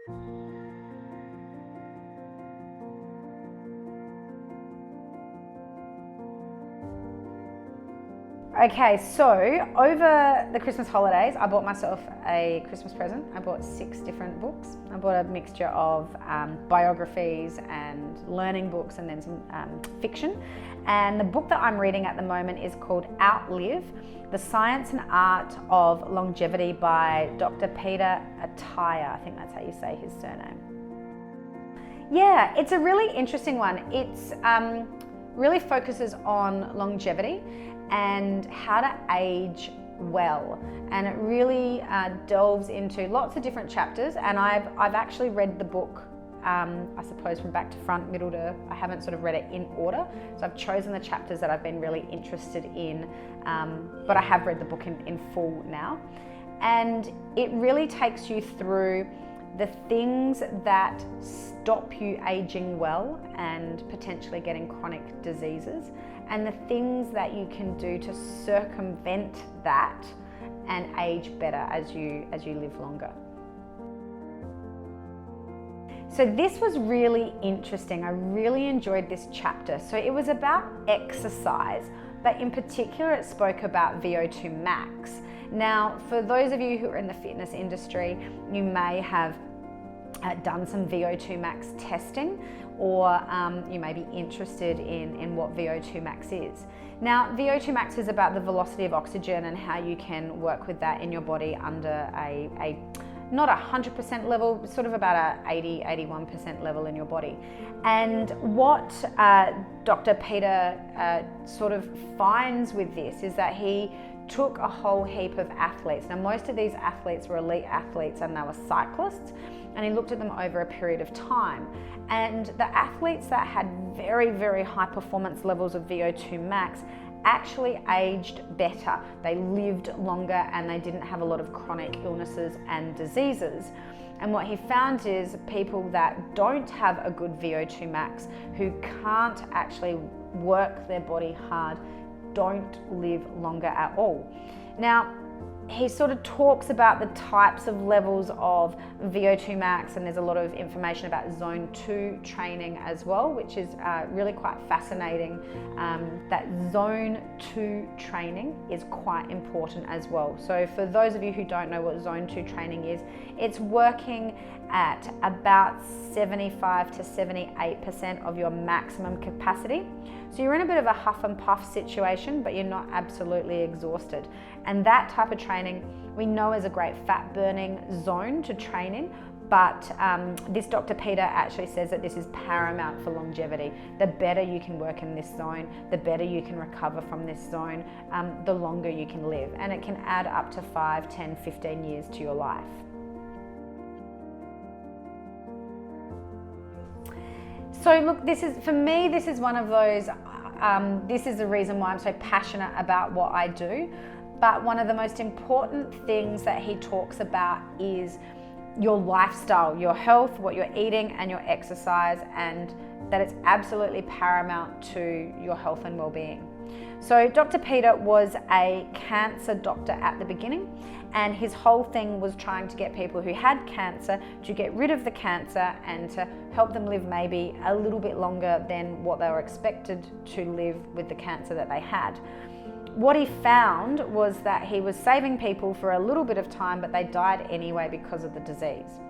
Okay, so over the Christmas holidays, I bought myself a Christmas present. I bought 6 different books. I bought a mixture of biographies and learning books and then some fiction. And the book that I'm reading at the moment is called Outlive, The Science and Art of Longevity by Dr. Peter Attia. I think that's how you say his surname. Yeah, it's a really interesting one. It's really focuses on longevity and how to age well, and it really delves into lots of different chapters. And I've actually read the book, I suppose from back to front, middle to, I haven't sort of read it in order, so I've chosen the chapters that I've been really interested in, but I have read the book in full now, and it really takes you through the things that stop you aging well and potentially getting chronic diseases, and the things that you can do to circumvent that and age better as you live longer. So this was really interesting. I really enjoyed this chapter. So it was about exercise, but in particular it spoke about V02 Max. Now, for those of you who are in the fitness industry, you may have done some V02 Max testing, or you may be interested in what V02 Max is. Now, V02 Max is about the velocity of oxygen and how you can work with that in your body under a not 100% level, sort of about a 80-81% level in your body. And what Dr. Peter sort of finds with this is that he took a whole heap of athletes. Now, most of these athletes were elite athletes and they were cyclists, and he looked at them over a period of time. And the athletes that had very, very high performance levels of VO2 max actually aged better. They lived longer and they didn't have a lot of chronic illnesses and diseases. And what he found is people that don't have a good VO2 max, who can't actually work their body hard, don't live longer at all. Now, he sort of talks about the types of levels of VO2 max, and there's a lot of information about zone 2 training as well, which is really quite fascinating. That zone 2 training is quite important as well. So for those of you who don't know what zone 2 training is, it's working at about 75 to 78% of your maximum capacity. So you're in a bit of a huff and puff situation, but you're not absolutely exhausted. And that type of training we know is a great fat burning zone to train in, but this Dr. Peter actually says that this is paramount for longevity. The better you can work in this zone, the better you can recover from this zone, the longer you can live. And it can add up to 5, 10, 15 years to your life. So look, this is, for me, this is one of those, this is the reason why I'm so passionate about what I do. But one of the most important things that he talks about is your lifestyle, your health, what you're eating and your exercise, and that it's absolutely paramount to your health and well-being. So Dr. Peter was a cancer doctor at the beginning, and his whole thing was trying to get people who had cancer to get rid of the cancer and to help them live maybe a little bit longer than what they were expected to live with the cancer that they had. What he found was that he was saving people for a little bit of time, but they died anyway because of the disease.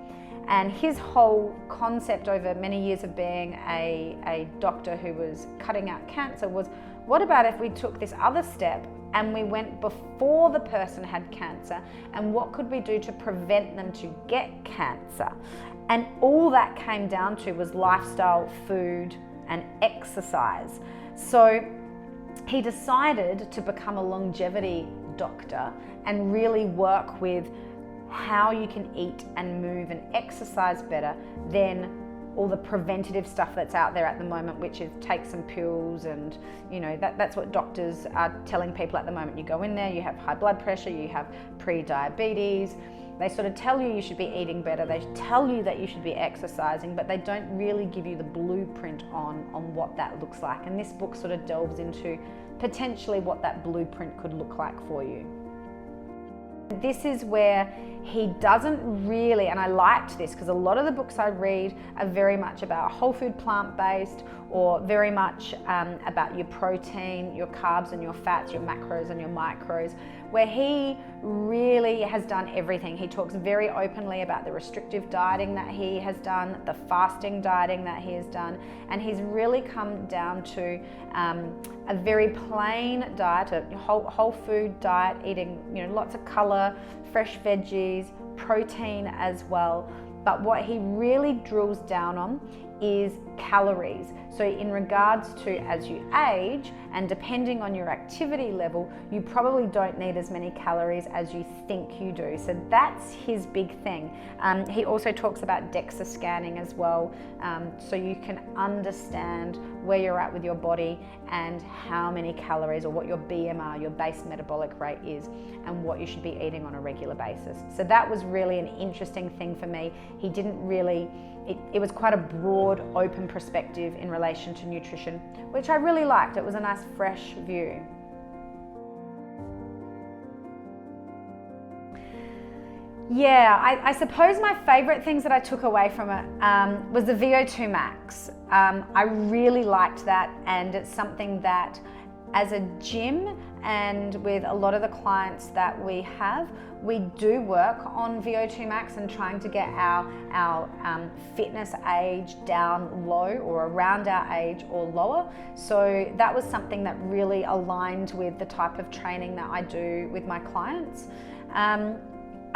And his whole concept over many years of being a doctor who was cutting out cancer was, what about if we took this other step and we went before the person had cancer, and what could we do to prevent them to get cancer? And all that came down to was lifestyle, food, and exercise. So he decided to become a longevity doctor and really work with how you can eat and move and exercise better than all the preventative stuff that's out there at the moment, which is take some pills, and you know that's what doctors are telling people at the moment. You go in there, you have high blood pressure, you have pre-diabetes. They sort of tell you should be eating better, they tell you that you should be exercising, but they don't really give you the blueprint on what that looks like. And this book sort of delves into potentially what that blueprint could look like for you. This is where he doesn't really, and I liked this because a lot of the books I read are very much about whole food plant-based, or very much about your protein, your carbs and your fats, your macros and your micros, where he really has done everything. He talks very openly about the restrictive dieting that he has done, the fasting dieting that he has done, and he's really come down to a very plain diet, a whole food diet, eating lots of color, fresh veggies, protein as well. But what he really drills down on is calories. So in regards to as you age, and depending on your activity level, you probably don't need as many calories as you think you do. So that's his big thing. He also talks about DEXA scanning as well, so you can understand where you're at with your body and how many calories, or what your BMR, your base metabolic rate is, and what you should be eating on a regular basis. So that was really an interesting thing for me. He didn't really, it was quite a broad, open perspective in relation to nutrition, which I really liked. It was a nice, fresh view. Yeah, I suppose my favorite things that I took away from it was the V02 Max. I really liked that, and it's something that as a gym and with a lot of the clients that we have, we do work on V02 Max and trying to get our fitness age down low, or around our age or lower. So that was something that really aligned with the type of training that I do with my clients.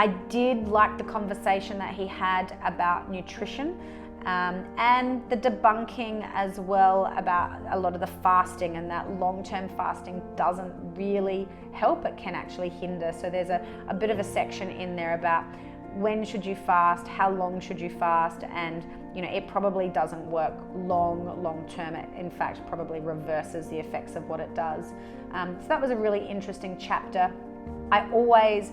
I did like the conversation that he had about nutrition, and the debunking as well about a lot of the fasting, and that long-term fasting doesn't really help, it can actually hinder. So there's a bit of a section in there about when should you fast, how long should you fast, and it probably doesn't work long term. It in fact probably reverses the effects of what it does. So that was a really interesting chapter. I always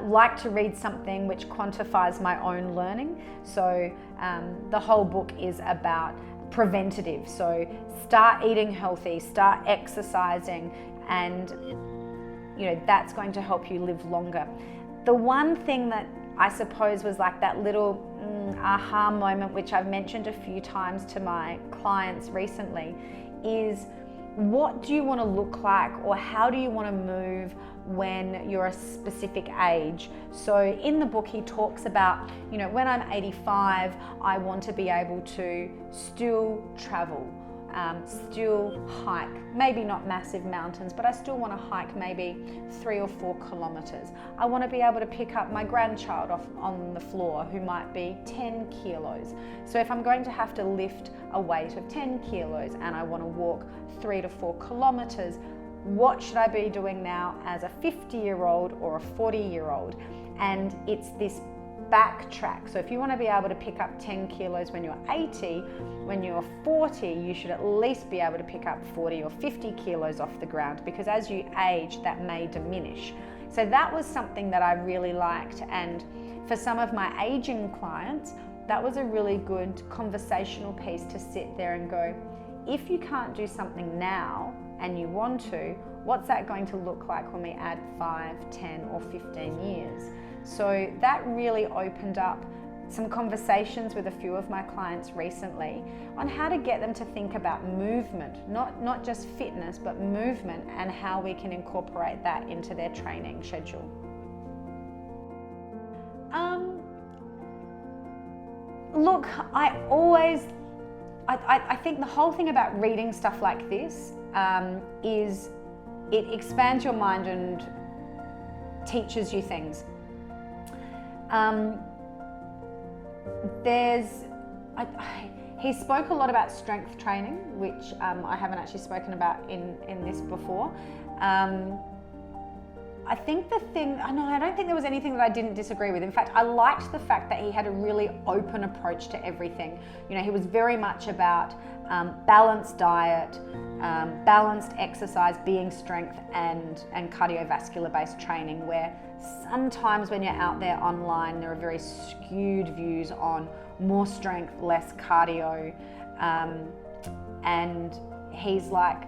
like to read something which quantifies my own learning. So the whole book is about preventative. So start eating healthy, start exercising, and that's going to help you live longer. The one thing that I suppose was like that little aha moment, which I've mentioned a few times to my clients recently, is what do you want to look like, or how do you want to move when you're a specific age? So in the book he talks about, when I'm 85, I want to be able to still travel, still hike, maybe not massive mountains, but I still want to hike maybe 3 or 4 kilometers. I want to be able to pick up my grandchild off on the floor who might be 10 kilos. So if I'm going to have to lift a weight of 10 kilos and I want to walk 3 to 4 kilometers, what should I be doing now as a 50-year-old or a 40-year-old? And it's this backtrack. So if you want to be able to pick up 10 kilos when you're 80, when you're 40, you should at least be able to pick up 40 or 50 kilos off the ground, because as you age, that may diminish. So that was something that I really liked. And for some of my aging clients, that was a really good conversational piece to sit there and go, if you can't do something now and you want to, what's that going to look like when we add 5, 10 or 15 years? So that really opened up some conversations with a few of my clients recently on how to get them to think about movement, not just fitness, but movement, and how we can incorporate that into their training schedule. Look, I think the whole thing about reading stuff like this is it expands your mind and teaches you things. He spoke a lot about strength training, which I haven't actually spoken about in this before. I think I don't think there was anything that I didn't disagree with. In fact, I liked the fact that he had a really open approach to everything. He was very much about balanced diet, balanced exercise, being strength and cardiovascular based training, where sometimes when you're out there online, there are very skewed views on more strength, less cardio. And he's like,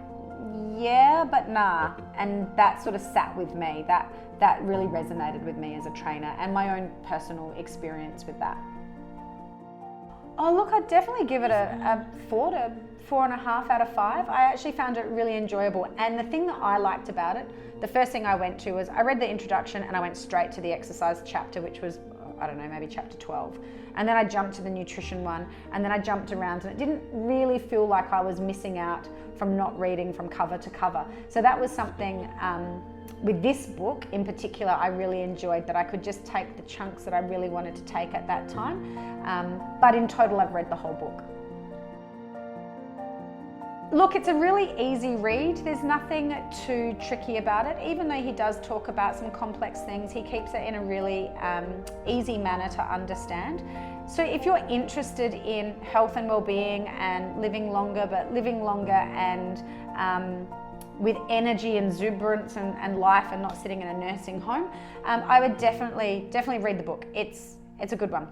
yeah, but nah. And that sort of sat with me. That really resonated with me as a trainer and my own personal experience with that. Oh look, I'd definitely give it a 4 to 4.5 out of 5. I actually found it really enjoyable. And the thing that I liked about it, the first thing I went to was I read the introduction and I went straight to the exercise chapter, which was, I don't know, maybe chapter 12. And then I jumped to the nutrition one, and then I jumped around, and it didn't really feel like I was missing out from not reading from cover to cover. So that was something with this book in particular I really enjoyed, that I could just take the chunks that I really wanted to take at that time. But in total, I've read the whole book. Look, it's a really easy read. There's nothing too tricky about it. Even though he does talk about some complex things, he keeps it in a really easy manner to understand. So if you're interested in health and well-being and living longer, but living longer and with energy and exuberance and life, and not sitting in a nursing home, I would definitely read the book. It's a good one.